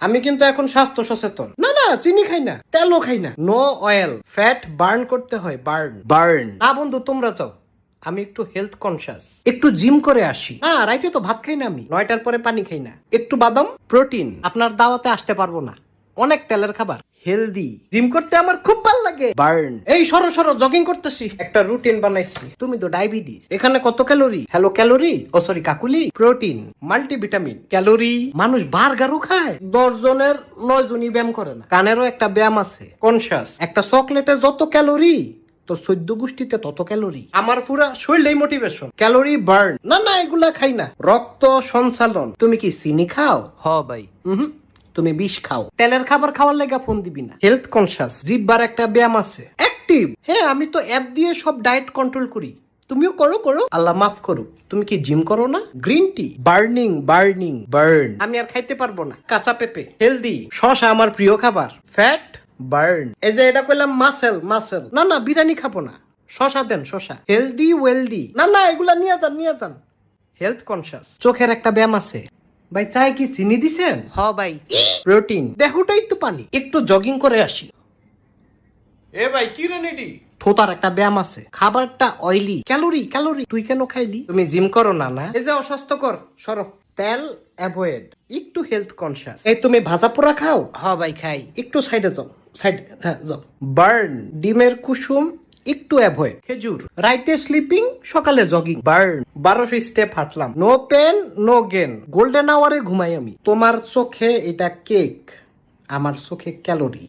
আমি কিন্তু এখন স্বাস্থ্য সচেতন। না না, চিনি খাই না, তেলও খাই না, নো অয়েল, ফ্যাট বার্ন করতে হয়, বার্ন বার্ন। না বন্ধু, তোমরা চাও, আমি একটু হেলথ কনসিয়াস, একটু জিম করে আসি। হ্যাঁ, রাইতে তো ভাত খাই না, আমি 9টার পরে পানি খাই না, একটু বাদাম প্রোটিন। আপনার দাওয়াতে আসতে পারবো না, অনেক তেলের খাবার, হেলদি। জিম করতে আমার খুব ভালো লাগে, বার্ন। এই সরো সরো, জগিং করতেছি, একটা রুটিন বানাইছি। তুমি তো ডায়াবেটিস, এখানে কত calorie? Hello calorie, oh sorry Kakuli, protein, multivitamin, calorie. মানুষ বার্গারও খায়, 10 জনের 9 জনই ব্যায়াম করে না। কানেরও একটা ব্যায়াম আছে, কনসিয়াস। একটা চকলেটে যত ক্যালোরি, তো 14 গোষ্ঠীতে তত ক্যালোরি। আমার পুরা শরীরেই মোটিভেশন, ক্যালোরি বার্ন। না না, এগুলা খাই না। রক্ত সঞ্চালন। তুমি কি চিনি খাও? হ ভাই। তুমি বিষ খাও। তেলের খাবার খাওয়ার লেগা ফোন দিবি না। হেলথ কনসিয়াস, জিব্বার একটা ব্যায়াম আছে, অ্যাক্টিভ। হ্যাঁ, আমি তো অ্যাপ দিয়ে সব ডায়েট কন্ট্রোল করি। তুমিও করো করো, আল্লাহ মাফ করো। তুমি কি জিম করো না? Green tea, burning burning burn. আমি আর খাইতে পারবো না। কাঁচা পেঁপে, হেলদি। শশা আমার প্রিয় খাবার, ফ্যাট বার্ন। এই যে এটা কইলাম মাসেল মাসেল। না না, বিরিয়ানি খাবো না, শশা দেন শশা। Healthy wealthy. না না, এগুলা নিয়ে যান নিয়ে যান। হেলথ কনসিয়াস, চোখের একটা ব্যায়াম আছে। ভাই, চাই কি চিনি দিছেন? হ ভাই। প্রোটিন, দেহটাই তো পানি। একটু জগিং করে আসি। এ ভাই কি রে নিডি? থোতার একটা ব্যায়াম আছে, খাবারটা অয়েলি, ক্যালোরি ক্যালোরি। তুই কেন খাইলি? তুমি জিম করো না? না, এই যে অস্বাস্থ্যকর, সরো। তেল অ্যাভয়েড, একটু হেলথ কনসিয়াস। এই তুমি ভাজা পোড়া খাও? হ ভাই খাই। একটু সাইডে যাও, সাইড, হ্যাঁ যাও। বার্ন, ডিমের কুসুম একটু অ্যাভয়েড। খেজুর, রাইতে স্লিপিং, সকালে জগিং। বার্ন, 1200 স্টেপ হাঁটলাম। No pain no gain. Golden আওয়ারে ঘুমাই আমি। তোমার চোখে এটা কেক, আমার চোখে ক্যালোরি।